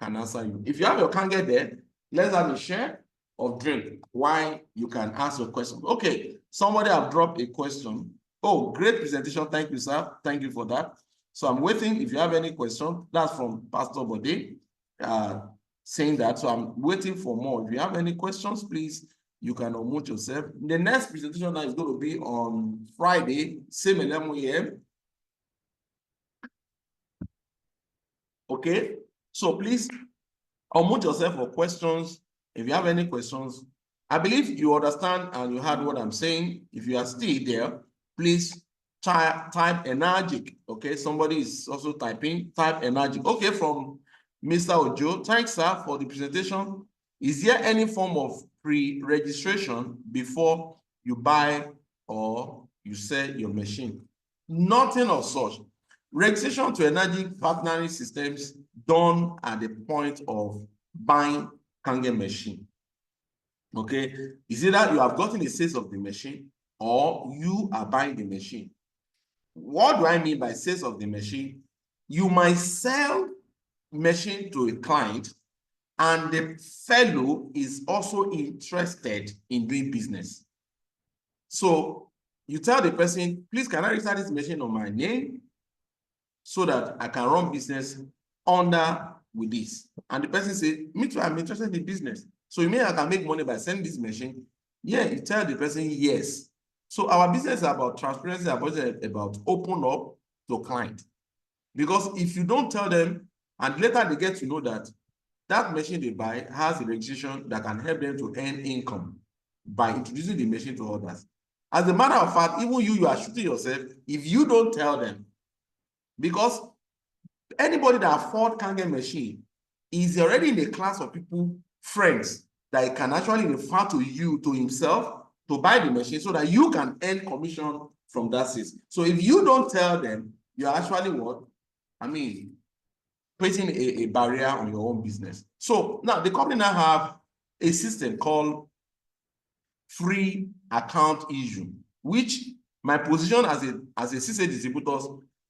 can answer you. If you have your candle there, let's have a share of drink while you can ask your question. Okay, somebody have dropped a question. Oh, great presentation. Thank you, sir. Thank you for that. So I'm waiting. If you have any question, that's from Pastor Bode saying that. So I'm waiting for more. If you have any questions, please, you can unmute yourself. The next presentation now is going to be on Friday, same 11 a.m. Okay, so please unmute yourself for questions. If you have any questions, I believe you understand and you heard what I'm saying. If you are still there, please type energetic. Okay, somebody is also typing, type energetic. Okay, from Mr. Ojo, thanks, sir, for the presentation. Is there any form of pre-registration before you buy or you sell your machine? Nothing of such. Registration to energy partnering systems done at the point of buying Kangen machine. Okay, is it that you have gotten a sales of the machine or you are buying the machine? What do I mean by sales of the machine? You might sell machine to a client and the fellow is also interested in doing business. So you tell the person, please, can I register this machine on my name so that I can run business under with this? And the person says, me too, I'm interested in business. So you mean I can make money by selling this machine? Yeah, you tell the person yes. So our business is about transparency, about open up to client. Because if you don't tell them and later they get to know that that machine they buy has a registration that can help them to earn income by introducing the machine to others. As a matter of fact, even you are shooting yourself if you don't tell them. Because anybody that afford Kangen machine is already in a class of people, friends, that can actually refer to you, to himself, to buy the machine so that you can earn commission from that sales. So if you don't tell them, you're actually what? I mean, putting a barrier on your own business. So now the company now have a system called free account issue, which my position as a CCA distributor,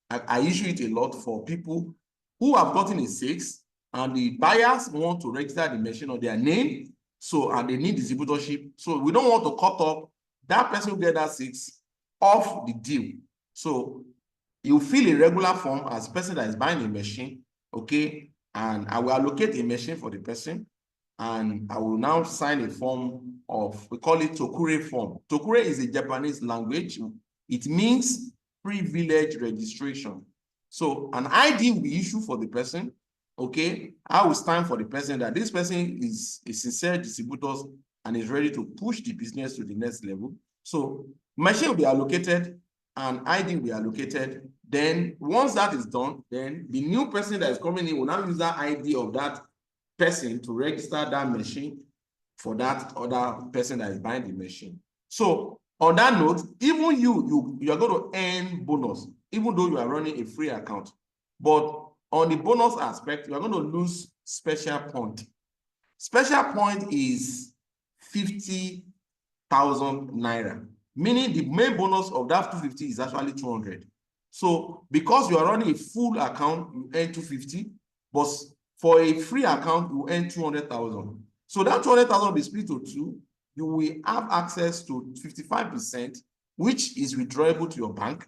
I issue it a lot for people who have gotten a 6 and the buyers want to register the machine on their name. So, and they need distributorship. So we don't want to cut off that person who get that 6 off the deal. So you fill a regular form as a person that is buying a machine, okay? And I will allocate a machine for the person. And I will now sign a form of, we call it Tokure form. Tokure is a Japanese language. It means privilege registration. So an ID will be issued for the person. Okay, I will stand for the person that this person is a sincere distributor and is ready to push the business to the next level. So machine will be allocated and ID will be allocated. Then once that is done, then the new person that is coming in will now use that ID of that person to register that machine for that other person that is buying the machine. So on that note, even you are going to earn bonus, even though you are running a free account. But on the bonus aspect, you are going to lose special point. Special point is 50,000 naira, meaning the main bonus of that 250 is actually 200. So because you are running a full account, you earn 250, but for a free account, you earn 200,000. So that 200,000 will be split to 2. You will have access to 55%, which is withdrawable to your bank.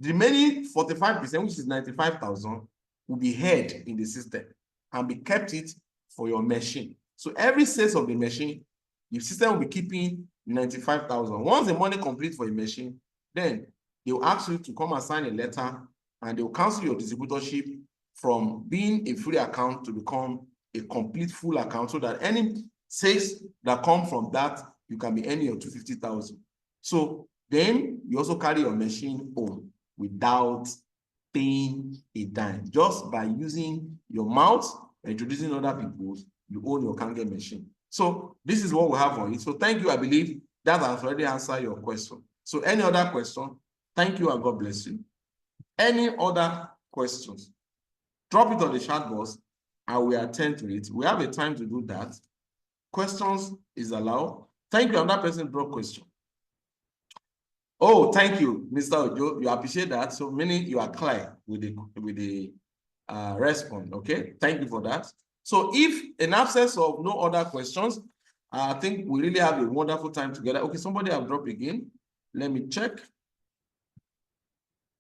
The remaining 45%, which is 95,000, will be held in the system and be kept it for your machine. So every sales of the machine, the system will be keeping 95,000. Once the money complete for a machine, then they will ask you to come and sign a letter and they will cancel your distributorship from being a free account to become a complete full account so that any sales that come from that, you can be earning your 250,000. So Then you also carry your machine home without paying a dime. Just by using your mouth, introducing other people, you own your Kangen machine. So this is what we have for it. So thank you. I believe that has already answered your question. So any other question? Thank you and God bless you. Any other questions? Drop it on the chat box and we attend to it. We have a time to do that. Questions is allowed. Thank you. Another person brought question. Oh, thank you, Mr. Ojo. You appreciate that. So meaning you are clear with the response. Okay, thank you for that. So if in absence of no other questions, I think we really have a wonderful time together. Okay, somebody have dropped again. Let me check.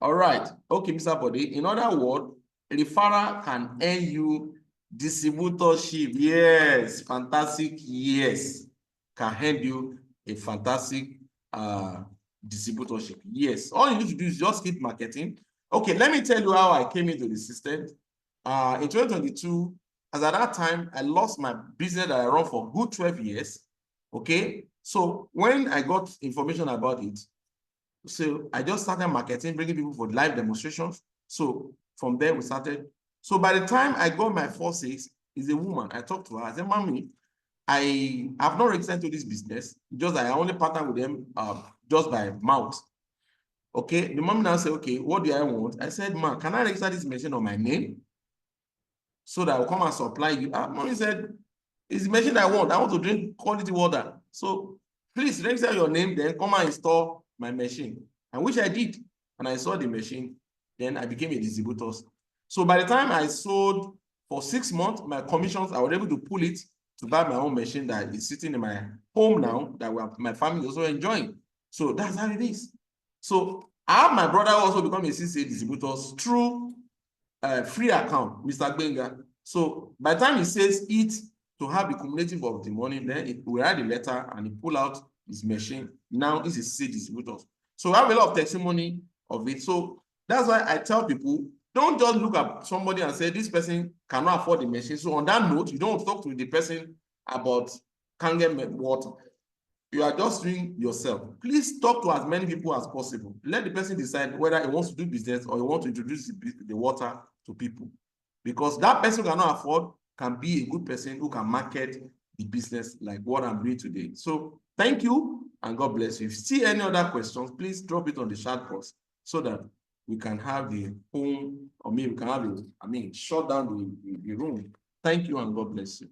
All right. Okay, Mr. Body. In other words, referral can earn you distributorship. Yes, fantastic. Yes, can earn you a fantastic distributorship. Yes, all you need to do is just keep marketing. Okay, let me tell you how I came into the system. In 2022, as at that time, I lost my business that I run for good 12 years. Okay, so when I got information about it, so I just started marketing, bringing people for live demonstrations. So from there we started. So by the time I got my 4-6, is a woman. I talked to her. I said, "Mommy, I have not registered to this business. Just I only partner with them just by mouth." Okay. The mom now said, "Okay, what do I want?" I said, "Ma, can I register this machine on my name so that I will come and supply you?" Mommy said, "It's the machine I want. I want to drink quality water. So please register your name, then come and install my machine." And which I did. And I saw the machine. Then I became a distributor. So by the time I sold for 6 months, my commissions, I was able to pull it to buy my own machine that is sitting in my home now, that my family is also enjoying. So that's how it is. So I have my brother also become a CCA distributor through free account, Mr. Benga. So by the time he says it to have the cumulative of the money, then we write the letter and he pull out his machine. Now he's a CCA distributor. So we have a lot of testimony of it. So that's why I tell people, don't just look at somebody and say this person cannot afford the machine. So on that note, you don't talk to the person about Kangen water. You are just doing yourself. Please talk to as many people as possible. Let the person decide whether he wants to do business or he wants to introduce the water to people. Because that person who cannot afford can be a good person who can market the business like what I'm doing today. So thank you and God bless you. If you see any other questions, please drop it on the chat box so that we can have the home, or maybe we can have it, shut down the room. Thank you and God bless you.